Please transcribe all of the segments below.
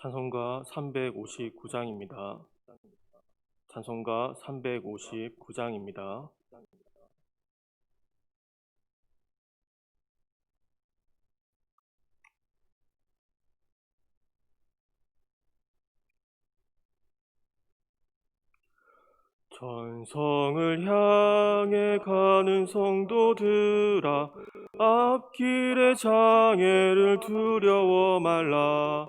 찬송가 359장입니다. 찬송가 359장입니다. 천성을 향해 가는 성도들아, 앞길의 장애를 두려워 말라.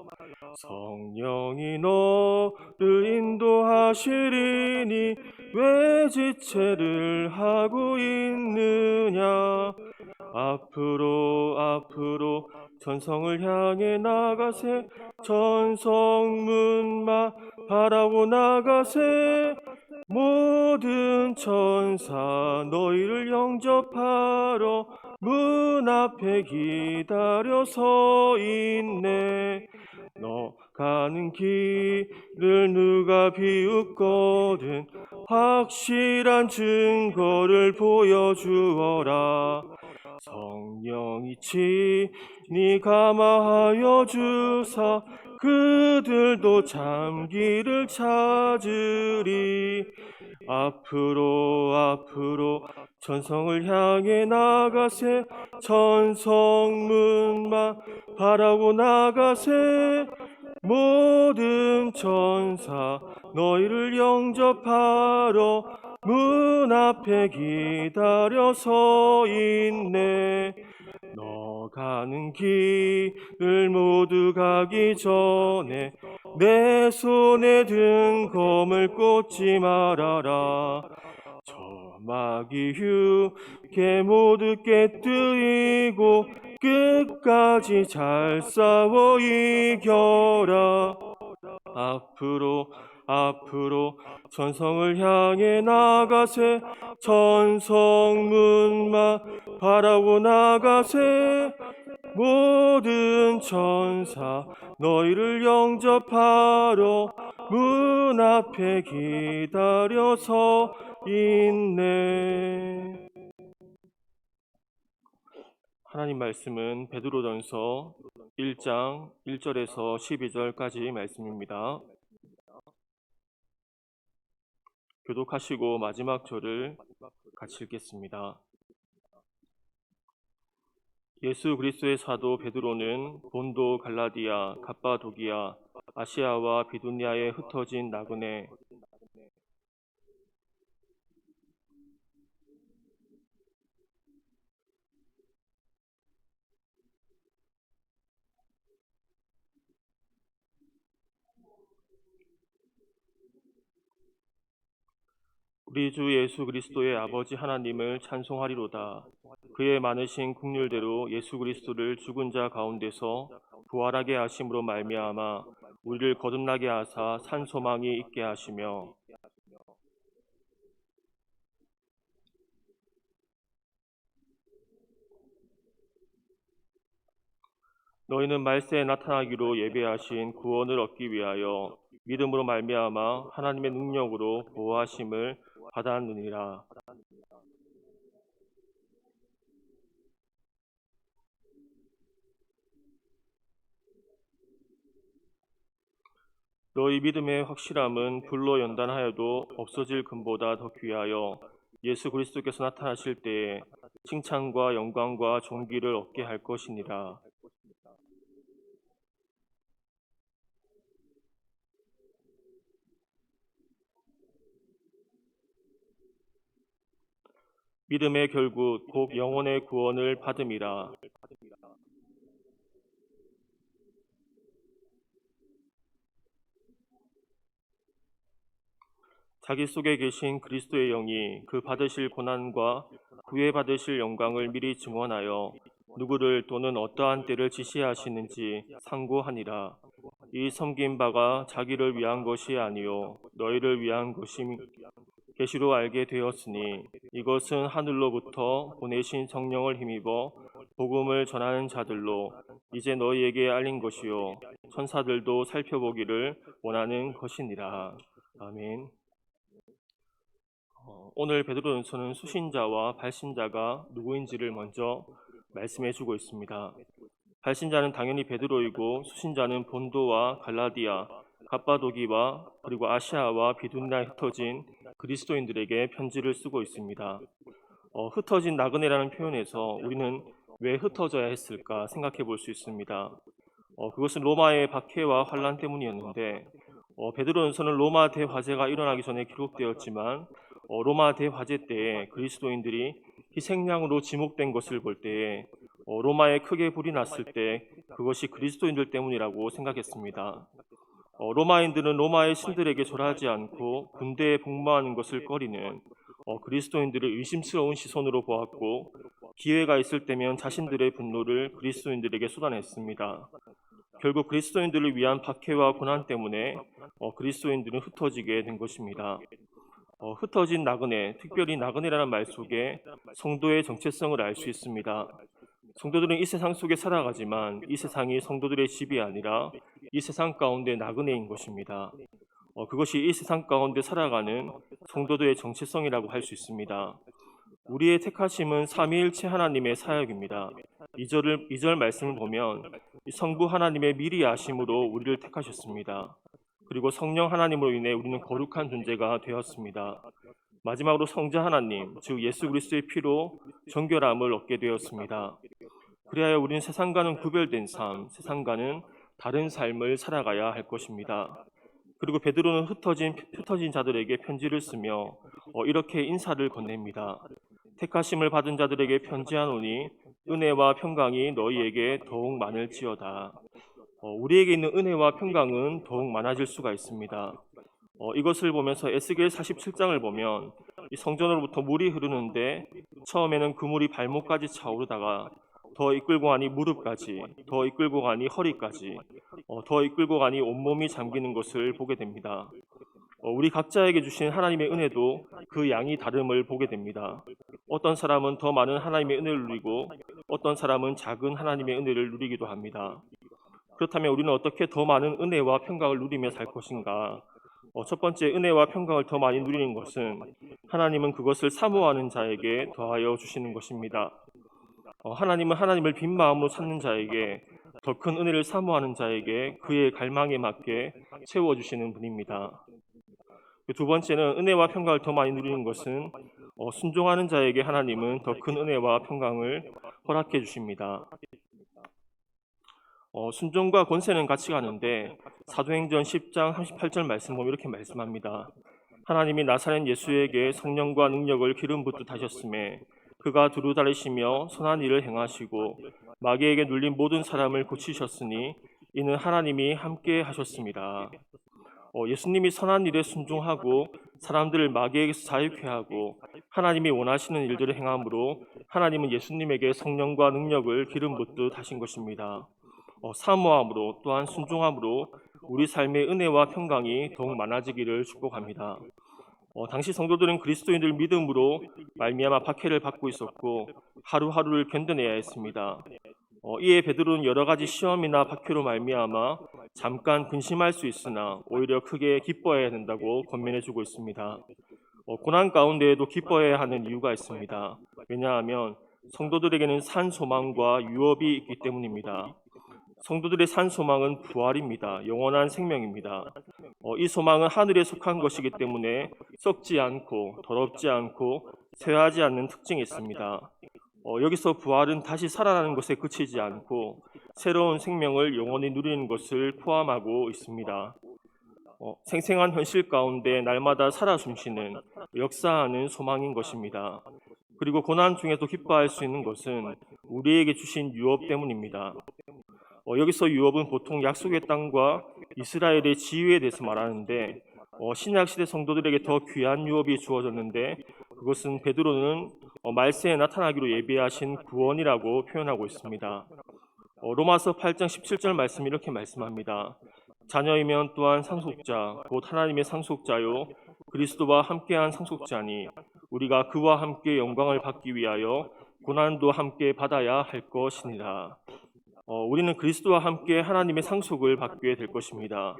성령이 너를 인도하시리니 왜 지체를 하고 있느냐. 앞으로 천성을 향해 나가세. 천성문만 바라고 나가세. 모든 천사 너희를 영접하러 문 앞에 기다려 서 있네. 너 가는 길을 누가 비웃거든 확실한 증거를 보여주어라. 성령이 친히 감화하여 주사 그들도 참기를 찾으리. 앞으로 천성을 향해 나가세. 천성문만 바라고 나가세. 모든 천사 너희를 영접하러 문 앞에 기다려 서 있네. 너 가는 길을 모두 가기 전에 내 손에 든 검을 꽂지 말아라. 저 마귀 흉계 모두 깨뜨리고 끝까지 잘 싸워 이겨라. 앞으로 천성을 향해 나가세. 천성문만 바라고 나가세. 모든 천사 너희를 영접하러 문 앞에 기다려서 있네. 하나님 말씀은 베드로전서 1장 1절에서 12절까지 말씀입니다. 교독하시고 마지막 절을 같이 읽겠습니다. 예수 그리스도의 사도 베드로는 본도, 갈라디아, 갑바도기아, 아시아와 비두니아에 흩어진 나그네 우리 주 예수 그리스도의 아버지 하나님을 찬송하리로다. 그의 많으신 긍휼대로 예수 그리스도를 죽은 자 가운데서 부활하게 하심으로 말미암아 우리를 거듭나게 하사 산 소망이 있게 하시며, 너희는 말세에 나타나기로 예배하신 구원을 얻기 위하여 믿음으로 말미암아 하나님의 능력으로 보호하심을 받았느니라. 너희 믿음의 확실함은 불로 연단하여도 없어질 금보다 더 귀하여 예수 그리스도께서 나타나실 때에 칭찬과 영광과 존귀를 얻게 할 것이니라. 믿음의 결국 곧 영혼의 구원을 받음이라. 자기 속에 계신 그리스도의 영이 그 받으실 고난과 구해 받으실 영광을 미리 증언하여 누구를 또는 어떠한 때를 지시하시는지 상고하니라. 이 섬긴 바가 자기를 위한 것이 아니요 너희를 위한 것임 계시로 알게 되었으니, 이것은 하늘로부터 보내신 성령을 힘입어 복음을 전하는 자들로 이제 너희에게 알린 것이요 천사들도 살펴보기를 원하는 것이니라. 아멘. 오늘 베드로전서는 수신자와 발신자가 누구인지를 먼저 말씀해 주고 있습니다. 발신자는 당연히 베드로이고 수신자는 본도와 갈라디아, 갑바도기와 그리고 아시아와 비두니아에 흩어진 그리스도인들에게 편지를 쓰고 있습니다. 흩어진 나그네라는 표현에서 우리는 왜 흩어져야 했을까 생각해 볼 수 있습니다. 그것은 로마의 박해와 환란 때문이었는데 베드로전서는 로마 대화재가 일어나기 전에 기록되었지만 로마 대화재 때에 그리스도인들이 희생양으로 지목된 것을 볼 때에 로마에 크게 불이 났을 때 그것이 그리스도인들 때문이라고 생각했습니다. 로마인들은 로마의 신들에게 절하지 않고 군대에 복무하는 것을 꺼리는 그리스도인들을 의심스러운 시선으로 보았고 기회가 있을 때면 자신들의 분노를 그리스도인들에게 쏟아냈습니다. 결국 그리스도인들을 위한 박해와 고난 때문에 그리스도인들은 흩어지게 된 것입니다. 흩어진 나그네, 특별히 나그네라는 말 속에 성도의 정체성을 알 수 있습니다. 성도들은 이 세상 속에 살아가지만 이 세상이 성도들의 집이 아니라 이 세상 가운데 나그네인 것입니다. 그것이 이 세상 가운데 살아가는 성도들의 정체성이라고 할 수 있습니다. 우리의 택하심은 삼위일체 하나님의 사역입니다. 2절 말씀을 보면 성부 하나님의 미리 아심으로 우리를 택하셨습니다. 그리고 성령 하나님으로 인해 우리는 거룩한 존재가 되었습니다. 마지막으로 성자 하나님, 즉 예수 그리스도의 피로 정결함을 얻게 되었습니다. 그리하여 우리는 세상과는 구별된 삶, 세상과는 다른 삶을 살아가야 할 것입니다. 그리고 베드로는 흩어진 자들에게 편지를 쓰며 이렇게 인사를 건넵니다. 택하심을 받은 자들에게 편지하노니 은혜와 평강이 너희에게 더욱 많을지어다. 우리에게 있는 은혜와 평강은 더욱 많아질 수가 있습니다. 이것을 보면서 에스겔 47장을 보면 이 성전으로부터 물이 흐르는데 처음에는 그 물이 발목까지 차오르다가 더 이끌고 가니 무릎까지, 더 이끌고 가니 허리까지, 더 이끌고 가니 온몸이 잠기는 것을 보게 됩니다. 우리 각자에게 주신 하나님의 은혜도 그 양이 다름을 보게 됩니다. 어떤 사람은 더 많은 하나님의 은혜를 누리고 어떤 사람은 작은 하나님의 은혜를 누리기도 합니다. 그렇다면 우리는 어떻게 더 많은 은혜와 평강을 누리며 살 것인가? 첫 번째, 은혜와 평강을 더 많이 누리는 것은 하나님은 그것을 사모하는 자에게 더하여 주시는 것입니다. 하나님은 하나님을 빈 마음으로 찾는 자에게, 더 큰 은혜를 사모하는 자에게 그의 갈망에 맞게 채워주시는 분입니다. 두 번째는 은혜와 평강을 더 많이 누리는 것은 순종하는 자에게 하나님은 더 큰 은혜와 평강을 허락해 주십니다. 순종과 권세는 같이 가는데 사도행전 10장 38절 말씀 보면 이렇게 말씀합니다. 하나님이 나사렛 예수에게 성령과 능력을 기름 붓듯 하셨음에 그가 두루 다니시며 선한 일을 행하시고 마귀에게 눌린 모든 사람을 고치셨으니 이는 하나님이 함께 하셨습니다. 예수님이 선한 일에 순종하고 사람들을 마귀에게서 자유케 하고 하나님이 원하시는 일들을 행함으로 하나님은 예수님에게 성령과 능력을 기름 붓듯 하신 것입니다. 사모함으로 또한 순종함으로 우리 삶의 은혜와 평강이 더욱 많아지기를 축복합니다. 당시 성도들은 그리스도인들 믿음으로 말미암아 박해를 받고 있었고 하루하루를 견뎌내야 했습니다. 이에 베드로는 여러 가지 시험이나 박해로 말미암아 잠깐 근심할 수 있으나 오히려 크게 기뻐해야 된다고 권면해주고 있습니다. 고난 가운데에도 기뻐해야 하는 이유가 있습니다. 왜냐하면 성도들에게는 산 소망과 유업이 있기 때문입니다. 성도들의 산 소망은 부활입니다. 영원한 생명입니다. 이 소망은 하늘에 속한 것이기 때문에 썩지 않고 더럽지 않고 쇠하지 않는 특징이 있습니다. 여기서 부활은 다시 살아나는 것에 그치지 않고 새로운 생명을 영원히 누리는 것을 포함하고 있습니다. 생생한 현실 가운데 날마다 살아 숨쉬는 역사하는 소망인 것입니다. 그리고 고난 중에도 기뻐할 수 있는 것은 우리에게 주신 유업 때문입니다. 여기서 유업은 보통 약속의 땅과 이스라엘의 지위에 대해서 말하는데 신약시대 성도들에게 더 귀한 유업이 주어졌는데 그것은 베드로는 말세에 나타나기로 예비하신 구원이라고 표현하고 있습니다. 로마서 8장 17절 말씀이 이렇게 말씀합니다. 자녀이면 또한 상속자 곧 하나님의 상속자요 그리스도와 함께한 상속자니 우리가 그와 함께 영광을 받기 위하여 고난도 함께 받아야 할 것이니라. 우리는 그리스도와 함께 하나님의 상속을 받게 될 것입니다.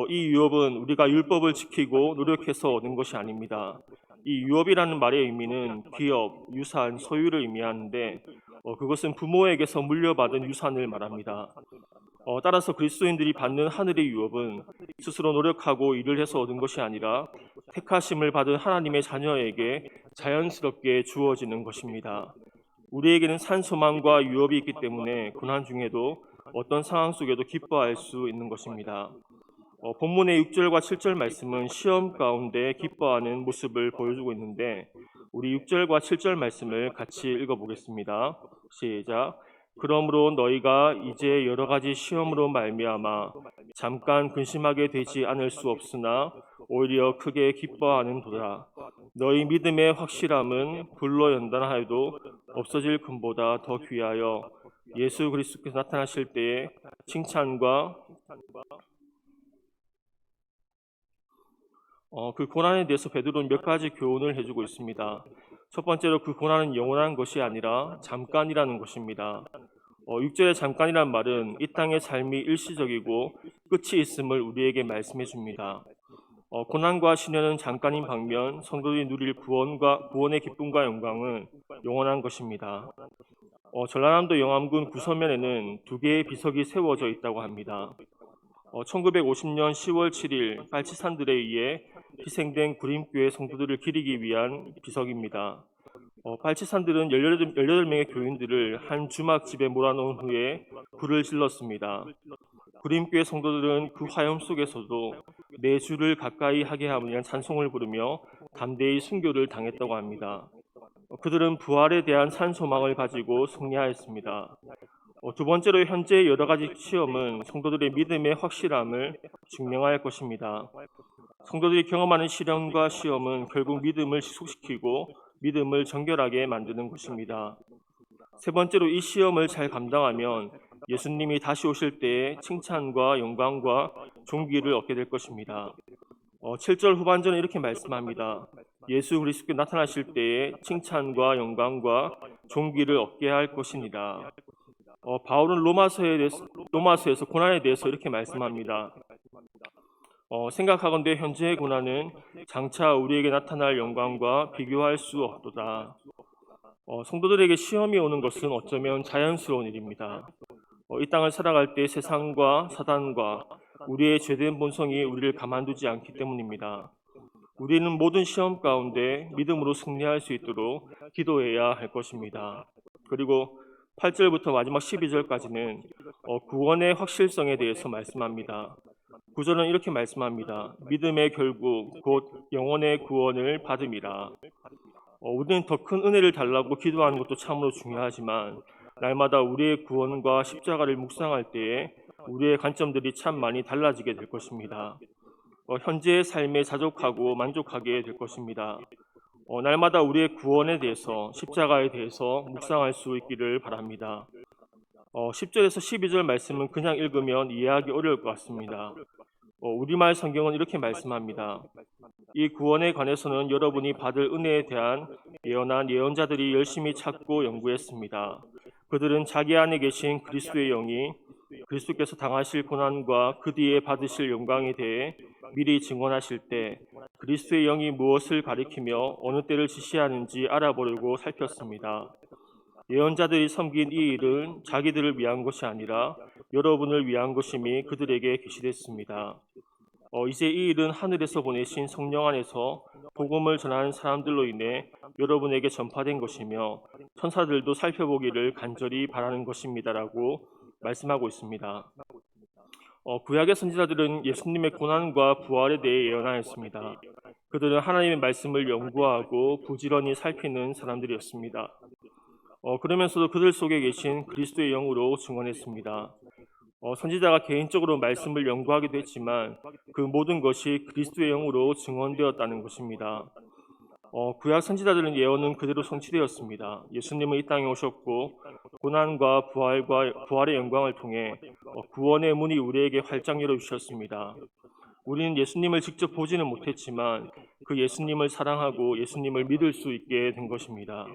이 유업은 우리가 율법을 지키고 노력해서 얻은 것이 아닙니다. 이 유업이라는 말의 의미는 기업, 유산, 소유를 의미하는데 그것은 부모에게서 물려받은 유산을 말합니다. 따라서 그리스도인들이 받는 하늘의 유업은 스스로 노력하고 일을 해서 얻은 것이 아니라 택하심을 받은 하나님의 자녀에게 자연스럽게 주어지는 것입니다. 우리에게는 산 소망과 유업이 있기 때문에 고난 중에도 어떤 상황 속에도 기뻐할 수 있는 것입니다. 본문의 6절과 7절 말씀은 시험 가운데 기뻐하는 모습을 보여주고 있는데 우리 6절과 7절 말씀을 같이 읽어보겠습니다. 시작. 그러므로 너희가 이제 여러 가지 시험으로 말미암아 잠깐 근심하게 되지 않을 수 없으나 오히려 크게 기뻐하는도다. 너희 믿음의 확실함은 불로 연단하여도 없어질 금보다 더 귀하여 예수 그리스도께서 나타나실 때에 칭찬과 그 고난에 대해서 베드로는 몇 가지 교훈을 해주고 있습니다. 첫 번째로 그 고난은 영원한 것이 아니라 잠깐이라는 것입니다. 6절의 잠깐이란 말은 이 땅의 삶이 일시적이고 끝이 있음을 우리에게 말씀해 줍니다. 고난과 시련은 잠깐인 반면 성도들이 누릴 구원의 기쁨과 영광은 영원한 것입니다. 전라남도 영암군 구서면에는 두 개의 비석이 세워져 있다고 합니다. 1950년 10월 7일 빨치산들에 의해 희생된 구림교회 성도들을 기리기 위한 비석입니다. 빨치산들은 18명의 교인들을 한 주막집에 몰아넣은 후에 불을 질렀습니다. 구림교회 성도들은 그 화염 속에서도 내 주를 가까이 하게 함을 위한 찬송을 부르며 담대히 순교를 당했다고 합니다. 그들은 부활에 대한 산소망을 가지고 승리하였습니다. 두 번째로 현재의 여러 가지 시험은 성도들의 믿음의 확실함을 증명할 것입니다. 성도들이 경험하는 시련과 시험은 결국 믿음을 지속시키고 믿음을 정결하게 만드는 것입니다. 세 번째로 이 시험을 잘 감당하면 예수님이 다시 오실 때에 칭찬과 영광과 존귀를 얻게 될 것입니다. 7절 후반전에 이렇게 말씀합니다. 예수 그리스도께 나타나실 때에 칭찬과 영광과 존귀를 얻게 할 것이니라. 바울은 로마서에서 고난에 대해서 이렇게 말씀합니다. 생각하건대 현재의 고난은 장차 우리에게 나타날 영광과 비교할 수 없도다. 성도들에게 시험이 오는 것은 어쩌면 자연스러운 일입니다. 이 땅을 살아갈 때 세상과 사단과 우리의 죄된 본성이 우리를 가만두지 않기 때문입니다. 우리는 모든 시험 가운데 믿음으로 승리할 수 있도록 기도해야 할 것입니다. 그리고 8절부터 마지막 12절까지는 구원의 확실성에 대해서 말씀합니다. 9절은 이렇게 말씀합니다. 믿음의 결국 곧 영혼의 구원을 받음이라. 우리는 더 큰 은혜를 달라고 기도하는 것도 참으로 중요하지만 날마다 우리의 구원과 십자가를 묵상할 때에 우리의 관점들이 참 많이 달라지게 될 것입니다. 현재의 삶에 자족하고 만족하게 될 것입니다. 날마다 우리의 구원에 대해서 십자가에 대해서 묵상할 수 있기를 바랍니다. 10절에서 12절 말씀은 그냥 읽으면 이해하기 어려울 것 같습니다. 우리말 성경은 이렇게 말씀합니다. 이 구원에 관해서는 여러분이 받을 은혜에 대한 예언한 예언자들이 열심히 찾고 연구했습니다. 그들은 자기 안에 계신 그리스도의 영이 그리스도께서 당하실 고난과 그 뒤에 받으실 영광에 대해 미리 증언하실 때 그리스도의 영이 무엇을 가리키며 어느 때를 지시하는지 알아보려고 살폈습니다. 예언자들이 섬긴 이 일은 자기들을 위한 것이 아니라 여러분을 위한 것임이 그들에게 계시됐습니다. 이제 이 일은 하늘에서 보내신 성령 안에서 복음을 전하는 사람들로 인해 여러분에게 전파된 것이며 천사들도 살펴보기를 간절히 바라는 것입니다라고 말씀하고 있습니다. 구약의 선지자들은 예수님의 고난과 부활에 대해 예언하였습니다. 그들은 하나님의 말씀을 연구하고 부지런히 살피는 사람들이었습니다. 그러면서도 그들 속에 계신 그리스도의 영으로 증언했습니다. 선지자가 개인적으로 말씀을 연구하기도 했지만 그 모든 것이 그리스도의 영으로 증언되었다는 것입니다. 구약 선지자들은 예언은 그대로 성취되었습니다. 예수님은 이 땅에 오셨고 고난과 부활의 영광을 통해 구원의 문이 우리에게 활짝 열어주셨습니다. 우리는 예수님을 직접 보지는 못했지만 그 예수님을 사랑하고 예수님을 믿을 수 있게 된 것입니다.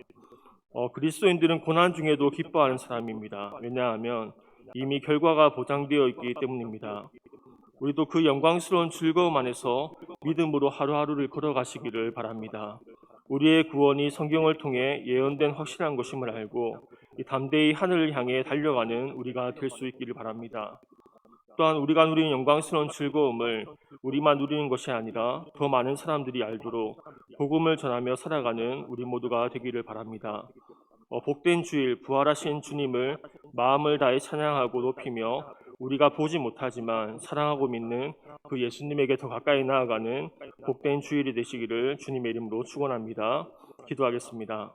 그리스도인들은 고난 중에도 기뻐하는 사람입니다. 왜냐하면 이미 결과가 보장되어 있기 때문입니다. 우리도 그 영광스러운 즐거움 안에서 믿음으로 하루하루를 걸어가시기를 바랍니다. 우리의 구원이 성경을 통해 예언된 확실한 것임을 알고 담대히 하늘을 향해 달려가는 우리가 될 수 있기를 바랍니다. 또한 우리가 누리는 영광스러운 즐거움을 우리만 누리는 것이 아니라 더 많은 사람들이 알도록 복음을 전하며 살아가는 우리 모두가 되기를 바랍니다. 복된 주일 부활하신 주님을 마음을 다해 찬양하고 높이며 우리가 보지 못하지만 사랑하고 믿는 그 예수님에게 더 가까이 나아가는 복된 주일이 되시기를 주님의 이름으로 축원합니다. 기도하겠습니다.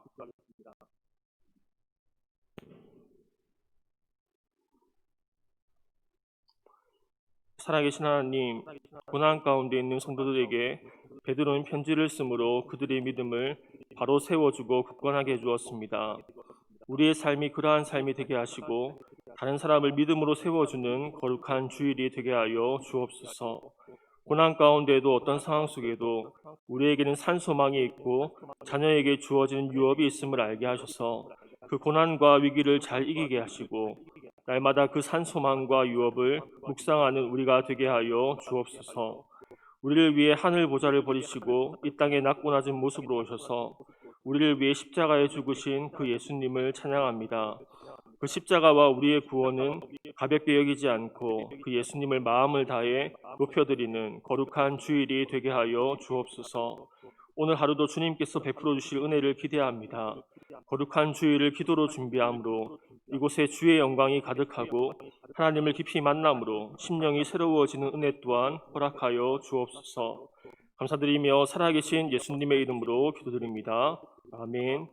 살아계신 하나님, 고난 가운데 있는 성도들에게 베드로는 편지를 쓰므로 그들의 믿음을 바로 세워주고 굳건하게 해주었습니다. 우리의 삶이 그러한 삶이 되게 하시고 다른 사람을 믿음으로 세워주는 거룩한 주일이 되게 하여 주옵소서. 고난 가운데에도 어떤 상황 속에도 우리에게는 산 소망이 있고 자녀에게 주어지는 유업이 있음을 알게 하셔서 그 고난과 위기를 잘 이기게 하시고 날마다 그 산 소망과 유업을 묵상하는 우리가 되게 하여 주옵소서. 우리를 위해 하늘 보좌를 버리시고 이 땅에 낮고 낮은 모습으로 오셔서 우리를 위해 십자가에 죽으신 그 예수님을 찬양합니다. 그 십자가와 우리의 구원은 가볍게 여기지 않고 그 예수님을 마음을 다해 높여드리는 거룩한 주일이 되게 하여 주옵소서. 오늘 하루도 주님께서 베풀어 주실 은혜를 기대합니다. 거룩한 주일을 기도로 준비함으로 이곳에 주의 영광이 가득하고 하나님을 깊이 만남으로 심령이 새로워지는 은혜 또한 허락하여 주옵소서. 감사드리며 살아계신 예수님의 이름으로 기도드립니다. 아멘.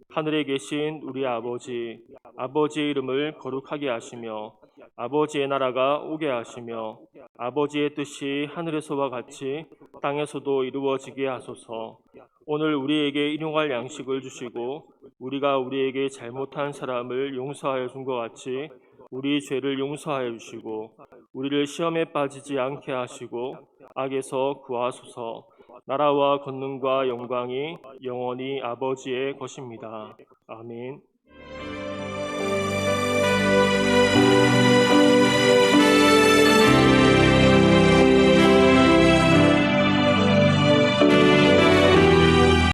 하늘에 계신 우리 아버지, 아버지의 이름을 거룩하게 하시며 아버지의 나라가 오게 하시며 아버지의 뜻이 하늘에서와 같이 땅에서도 이루어지게 하소서. 오늘 우리에게 일용할 양식을 주시고 우리가 우리에게 잘못한 사람을 용서하여 준 것 같이 우리 죄를 용서하여 주시고 우리를 시험에 빠지지 않게 하시고 악에서 구하소서. 나라와 권능과 영광이 영원히 아버지의 것입니다. 아멘.